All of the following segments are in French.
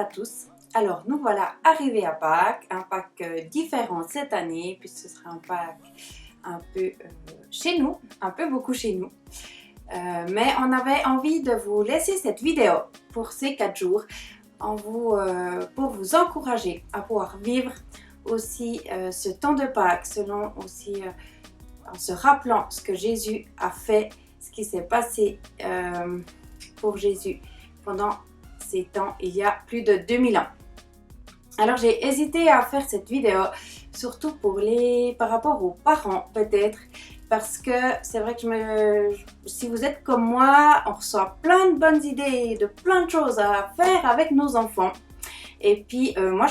tous. Alors nous voilà arrivés à Pâques, un Pâques différent cette année, puisque ce sera un Pâques un peu chez nous, un peu beaucoup chez nous. Mais on avait envie de vous laisser cette vidéo pour ces 4 jours pour vous encourager à pouvoir vivre aussi ce temps de Pâques selon aussi en se rappelant ce que Jésus a fait, ce qui s'est passé pour Jésus pendant ces temps il y a plus de 2000 ans. Alors j'ai hésité à faire cette vidéo surtout par rapport aux parents peut-être, parce que c'est vrai que si vous êtes comme moi, on reçoit plein de bonnes idées, de plein de choses à faire avec nos enfants. Et puis moi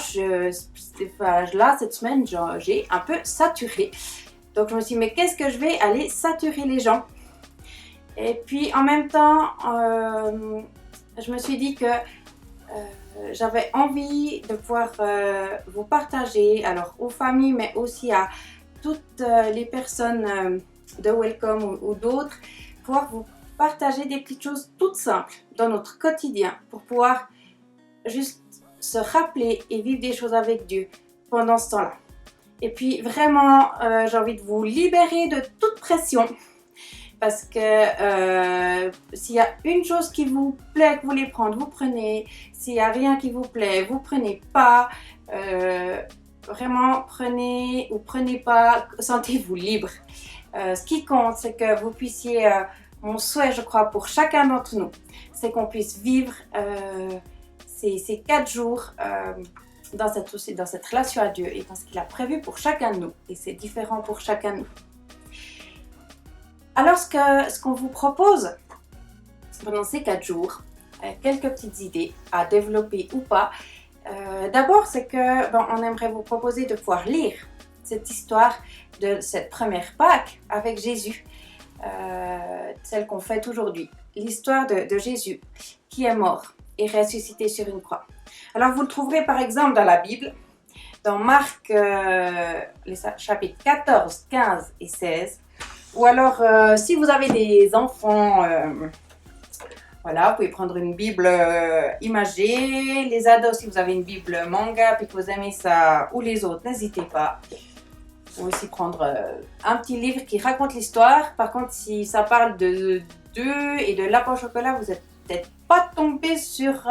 là cette semaine j'ai un peu saturé. Donc je me suis dit mais qu'est-ce que je vais aller saturer les gens? Et puis en même temps je me suis dit que j'avais envie de pouvoir vous partager, alors aux familles mais aussi à toutes les personnes de Welcome ou d'autres, pouvoir vous partager des petites choses toutes simples dans notre quotidien pour pouvoir juste se rappeler et vivre des choses avec Dieu pendant ce temps-là. Et puis vraiment j'ai envie de vous libérer de toute pression. Parce que s'il y a une chose qui vous plaît, que vous voulez prendre, vous prenez. S'il n'y a rien qui vous plaît, vous prenez pas. Vraiment, prenez ou prenez pas, sentez-vous libre. Ce qui compte, c'est que vous puissiez, mon souhait, je crois, pour chacun d'entre nous, c'est qu'on puisse vivre ces 4 jours dans cette relation à Dieu et dans ce qu'il a prévu pour chacun de nous. Et c'est différent pour chacun de nous. Alors ce qu'on vous propose pendant ces 4 jours, quelques petites idées à développer ou pas. D'abord c'est que on aimerait vous proposer de pouvoir lire cette histoire de cette première Pâques avec Jésus, celle qu'on fête aujourd'hui. L'histoire de Jésus qui est mort et ressuscité sur une croix. Alors vous le trouverez par exemple dans la Bible, dans Marc les chapitres 14, 15 et 16. Ou alors, si vous avez des enfants, voilà, vous pouvez prendre une Bible imagée. Les ados, si vous avez une Bible manga et que vous aimez ça, ou les autres, n'hésitez pas. Vous pouvez aussi prendre un petit livre qui raconte l'histoire. Par contre, si ça parle de d'œufs et de lapin au chocolat, vous n'êtes peut-être pas tombé sur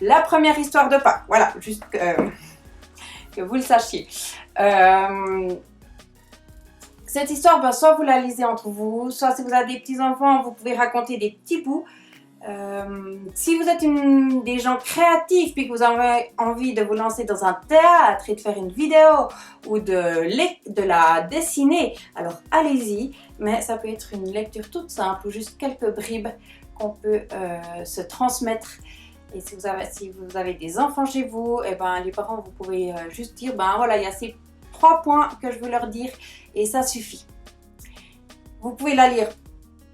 la première histoire de Pâques. Voilà, juste que vous le sachiez. Cette histoire, soit vous la lisez entre vous, soit si vous avez des petits-enfants, vous pouvez raconter des petits bouts. Si vous êtes des gens créatifs puis que vous avez envie de vous lancer dans un théâtre et de faire une vidéo ou de la dessiner, alors allez-y. Mais ça peut être une lecture toute simple ou juste quelques bribes qu'on peut se transmettre. Et si vous avez des enfants chez vous, et les parents, vous pouvez juste dire, voilà, il y a ces 3 points que je veux leur dire et ça suffit. Vous pouvez la lire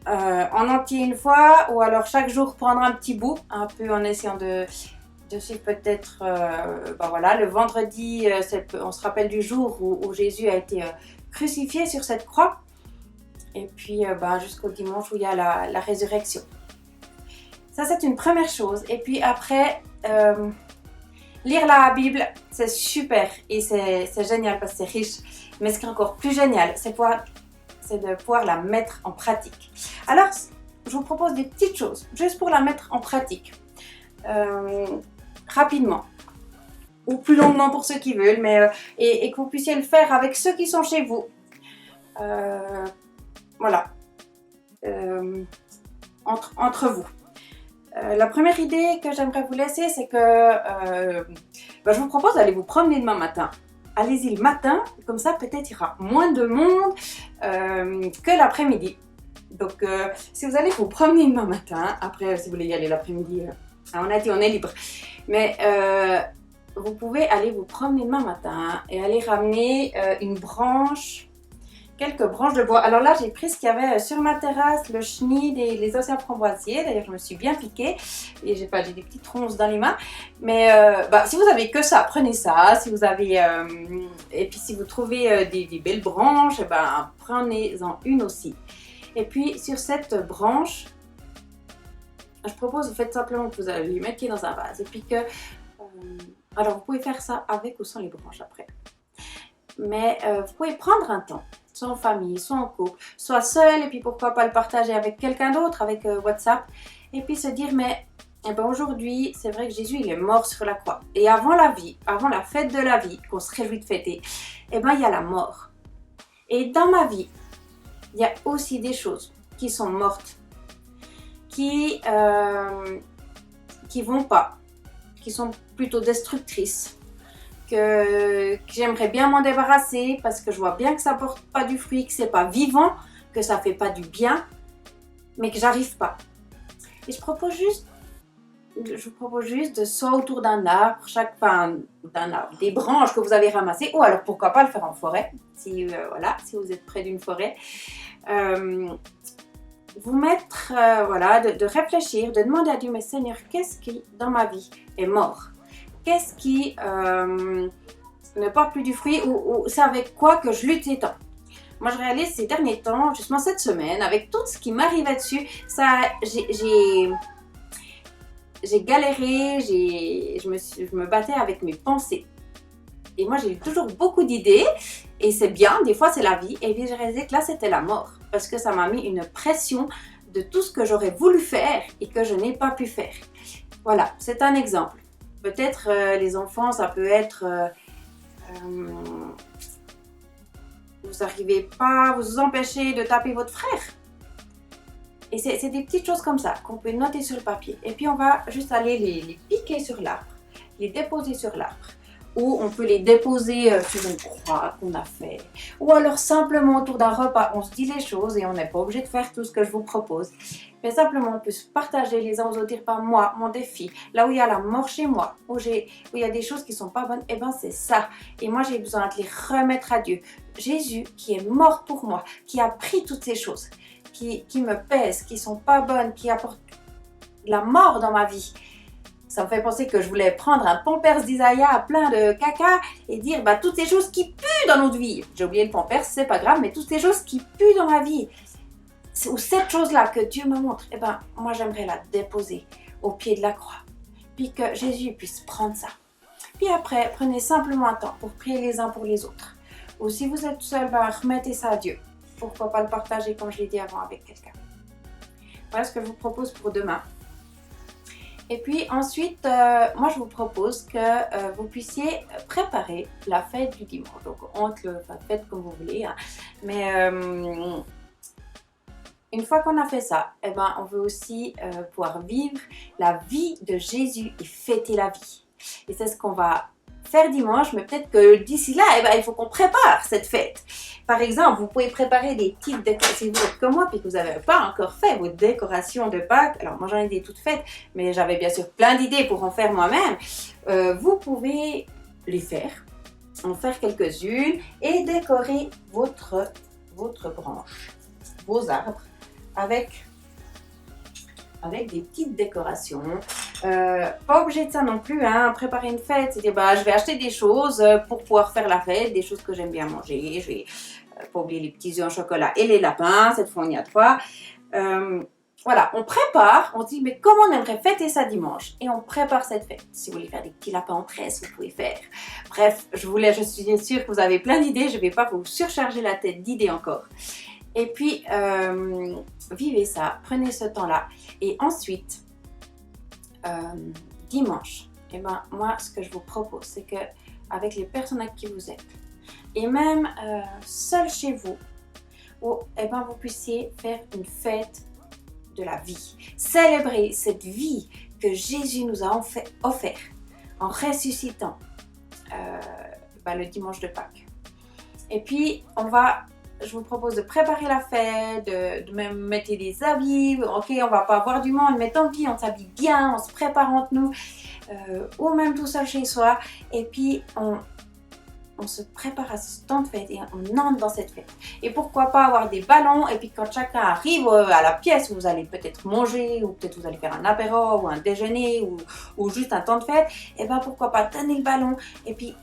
en entier une fois ou alors chaque jour prendre un petit bout, un peu en essayant de suivre peut-être, voilà, le vendredi, on se rappelle du jour où Jésus a été crucifié sur cette croix et puis jusqu'au dimanche où il y a la résurrection. Ça c'est une première chose et puis après lire la Bible, c'est super et c'est génial parce que c'est riche. Mais ce qui est encore plus génial, c'est de pouvoir la mettre en pratique. Alors, je vous propose des petites choses, juste pour la mettre en pratique. Rapidement. Ou plus longuement pour ceux qui veulent, mais et que vous puissiez le faire avec ceux qui sont chez vous. Voilà. Entre vous. La première idée que j'aimerais vous laisser, c'est que je vous propose d'aller vous promener demain matin. Allez-y le matin, comme ça peut-être il y aura moins de monde que l'après-midi. Donc si vous allez vous promener demain matin, après si vous voulez y aller l'après-midi, on a dit on est libre. Mais vous pouvez aller vous promener demain matin et aller ramener quelques branches de bois. Alors là, j'ai pris ce qu'il y avait sur ma terrasse, le chenil et les océans framboisiers. D'ailleurs, je me suis bien piquée et j'ai des petites ronces dans les mains. Mais si vous avez que ça, prenez ça. Si vous avez et puis si vous trouvez des belles branches, prenez-en une aussi. Et puis sur cette branche, je propose, vous faites simplement que vous les mettiez dans un vase et puis que alors vous pouvez faire ça avec ou sans les branches après. Mais vous pouvez prendre un temps, soit en famille, soit en couple, soit seul, et puis pourquoi pas le partager avec quelqu'un d'autre, avec WhatsApp, et puis se dire, mais eh ben aujourd'hui, c'est vrai que Jésus, il est mort sur la croix. Et avant la vie, avant la fête de la vie, qu'on se réjouit de fêter, eh ben il y a la mort. Et dans ma vie, il y a aussi des choses qui sont mortes, qui vont pas, qui sont plutôt destructrices, que j'aimerais bien m'en débarrasser parce que je vois bien que ça porte pas du fruit, que c'est pas vivant, que ça fait pas du bien, mais que j'arrive pas. Et je vous propose juste de soit autour d'un arbre, des branches que vous avez ramassées, ou alors pourquoi pas le faire en forêt, si vous êtes près d'une forêt. Vous mettre, de réfléchir, de demander à Dieu, mais Seigneur, qu'est-ce qui dans ma vie est mort? Qu'est-ce qui ne porte plus du fruit, ou c'est avec quoi que je lutte tant? Moi, je réalise ces derniers temps, justement cette semaine, avec tout ce qui m'arrivait dessus, j'ai galéré, je me battais avec mes pensées. Et moi, j'ai eu toujours beaucoup d'idées, et c'est bien, des fois c'est la vie, et bien j'ai réalisé que là, c'était la mort, parce que ça m'a mis une pression de tout ce que j'aurais voulu faire, et que je n'ai pas pu faire. Voilà, c'est un exemple. Peut-être les enfants, ça peut être... vous n'arrivez pas à vous empêcher de taper votre frère. Et c'est des petites choses comme ça qu'on peut noter sur le papier. Et puis on va juste aller les piquer sur l'arbre, les déposer sur l'arbre. Ou on peut les déposer sur une croix qu'on a fait. Ou alors simplement autour d'un repas, on se dit les choses et on n'est pas obligé de faire tout ce que je vous propose. Mais simplement on peut se partager les uns aux autres, dire par moi, mon défi, là où il y a la mort chez moi, où il y a des choses qui ne sont pas bonnes, et bien c'est ça. Et moi j'ai besoin de les remettre à Dieu. Jésus qui est mort pour moi, qui a pris toutes ces choses, qui me pèsent, qui ne sont pas bonnes, qui apportent la mort dans ma vie. Ça me fait penser que je voulais prendre un Pampers d'Isaïa plein de caca et dire toutes ces choses qui puent dans notre vie. J'ai oublié le Pampers, c'est pas grave, mais toutes ces choses qui puent dans ma vie. Ou cette chose-là que Dieu me montre, moi j'aimerais la déposer au pied de la croix. Puis que Jésus puisse prendre ça. Puis après, prenez simplement un temps pour prier les uns pour les autres. Ou si vous êtes seul, remettez ça à Dieu. Pourquoi pas le partager comme je l'ai dit avant avec quelqu'un. Voilà ce que je vous propose pour demain. Et puis ensuite, moi je vous propose que vous puissiez préparer la fête du dimanche. Donc faites comme vous voulez. Hein. Mais une fois qu'on a fait ça, on veut aussi pouvoir vivre la vie de Jésus et fêter la vie. Et c'est ce qu'on va faire dimanche, mais peut-être que d'ici là, il faut qu'on prépare cette fête. Par exemple, vous pouvez préparer des petites décorations, si vous êtes comme moi, puis que vous n'avez pas encore fait vos décorations de Pâques. Alors moi j'en ai des toutes faites, mais j'avais bien sûr plein d'idées pour en faire moi-même. Vous pouvez les faire, en faire quelques-unes et décorer votre branche, vos arbres, avec des petites décorations. Pas obligé de ça non plus, hein. Préparer une fête, c'est dire je vais acheter des choses pour pouvoir faire la fête, des choses que j'aime bien manger. Je vais pas oublier les petits œufs en chocolat et les lapins, cette fois on y a 3. Voilà, on prépare, on se dit mais comment on aimerait fêter ça dimanche, et on prépare cette fête. Si vous voulez faire des petits lapins en tresse, vous pouvez faire. Bref, je suis sûre que vous avez plein d'idées, je vais pas vous surcharger la tête d'idées encore. Et puis, vivez ça, prenez ce temps-là. Et ensuite, dimanche, moi, ce que je vous propose, c'est que avec les personnes avec qui vous êtes, et même seul chez vous, vous puissiez faire une fête de la vie. Célébrer cette vie que Jésus nous a offert en ressuscitant le dimanche de Pâques. Et puis, je vous propose de préparer la fête, de même mettre des habits. Ok, on va pas avoir du monde, mais tant pis, on s'habille bien, on se prépare entre nous, ou même tout seul chez soi. Et puis, on se prépare à ce temps de fête et on entre dans cette fête. Et pourquoi pas avoir des ballons, et puis quand chacun arrive à la pièce où vous allez peut-être manger, ou peut-être vous allez faire un apéro, ou un déjeuner, ou juste un temps de fête, pourquoi pas donner le ballon, et puis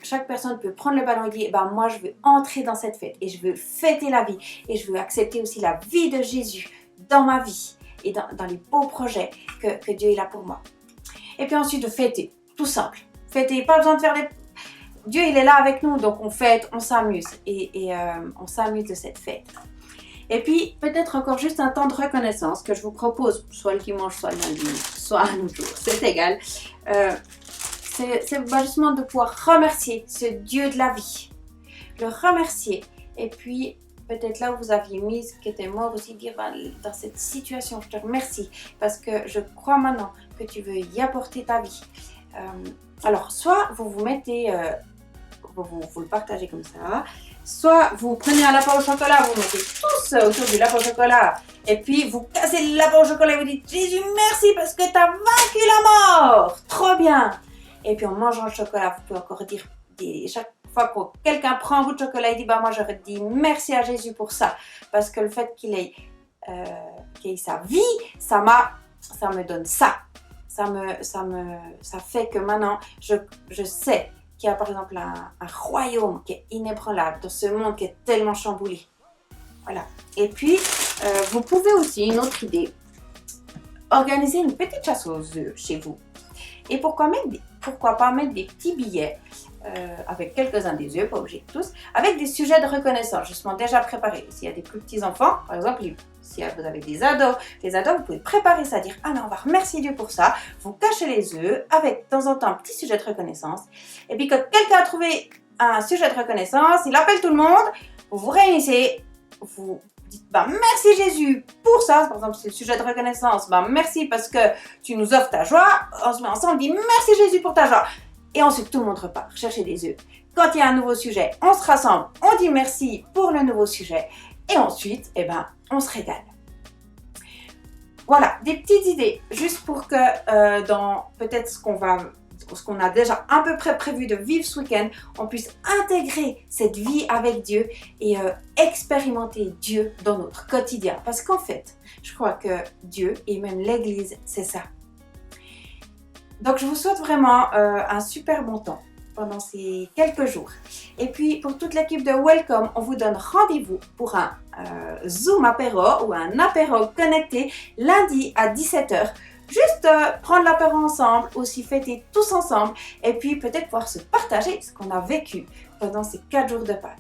chaque personne peut prendre le ballon et dire moi je veux entrer dans cette fête et je veux fêter la vie et je veux accepter aussi la vie de Jésus dans ma vie et dans les beaux projets que Dieu est là pour moi. Et puis ensuite de fêter. tout simple. Fêtez, pas besoin de faire des... Dieu, il est là avec nous, donc on fête, on s'amuse. Et on s'amuse de cette fête. Et puis, peut-être encore juste un temps de reconnaissance que je vous propose, soit le dimanche, soit le lundi, soit un autre jour, c'est égal. C'est justement de pouvoir remercier ce Dieu de la vie. Le remercier. Et puis, peut-être là où vous aviez mis ce qui était mort aussi, dire dans cette situation, je te remercie parce que je crois maintenant que tu veux y apporter ta vie. Alors, soit vous vous mettez, vous le partagez comme ça, soit vous prenez un lapin au chocolat, vous mettez tous autour du lapin au chocolat et puis vous cassez le lapin au chocolat et vous dites Jésus merci parce que tu as vaincu la mort. Trop bien. Et puis en mangeant le chocolat, vous pouvez encore dire chaque fois que quelqu'un prend un bout de chocolat, il dit moi j'aurais dit merci à Jésus pour ça parce que le fait qu'il ait sa vie, ça me donne ça. Ça fait que maintenant je sais qu'il y a par exemple un royaume qui est inébranlable dans ce monde qui est tellement chamboulé. Voilà. Et puis vous pouvez aussi, une autre idée, organiser une petite chasse aux œufs chez vous. Et pourquoi pas mettre des petits billets avec quelques-uns des œufs, pas obligé de tous, avec des sujets de reconnaissance, justement déjà préparés. S'il y a des plus petits enfants, par exemple, si vous avez des ados, vous pouvez préparer ça, dire ah non, on va remercier Dieu pour ça. Vous cachez les œufs avec de temps en temps un petit sujet de reconnaissance. Et puis quand quelqu'un a trouvé un sujet de reconnaissance, il appelle tout le monde, vous vous réunissez, vous dites merci Jésus pour ça, par exemple c'est le sujet de reconnaissance, merci parce que tu nous offres ta joie, on se met ensemble, on dit merci Jésus pour ta joie. Et ensuite, tout le monde repart chercher des œufs. Quand il y a un nouveau sujet, on se rassemble, on dit merci pour le nouveau sujet. Et ensuite, on se régale. Voilà, des petites idées, juste pour que dans peut-être ce qu'on a déjà à peu près prévu de vivre ce week-end, on puisse intégrer cette vie avec Dieu et expérimenter Dieu dans notre quotidien. Parce qu'en fait, je crois que Dieu et même l'Église, c'est ça. Donc, je vous souhaite vraiment un super bon temps pendant ces quelques jours. Et puis, pour toute l'équipe de Welcome, on vous donne rendez-vous pour un Zoom apéro ou un apéro connecté lundi à 17h. Juste prendre l'apéro ensemble, aussi fêter tous ensemble et puis peut-être pouvoir se partager ce qu'on a vécu pendant ces 4 jours de Pâques.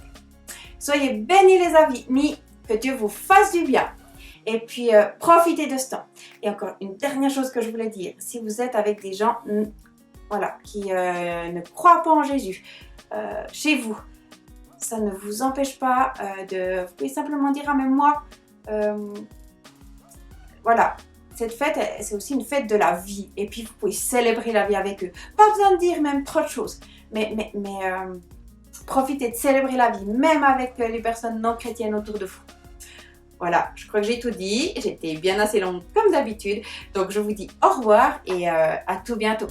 Soyez bénis les amis, que Dieu vous fasse du bien. Et puis, profitez de ce temps. Et encore une dernière chose que je voulais dire. Si vous êtes avec des gens qui ne croient pas en Jésus, chez vous, ça ne vous empêche pas vous pouvez simplement dire, même moi, cette fête, c'est aussi une fête de la vie. Et puis, vous pouvez célébrer la vie avec eux. Pas besoin de dire même trop de choses. Mais profitez de célébrer la vie, même avec les personnes non chrétiennes autour de vous. Voilà, je crois que j'ai tout dit. J'étais bien assez longue comme d'habitude. Donc, je vous dis au revoir et à tout bientôt.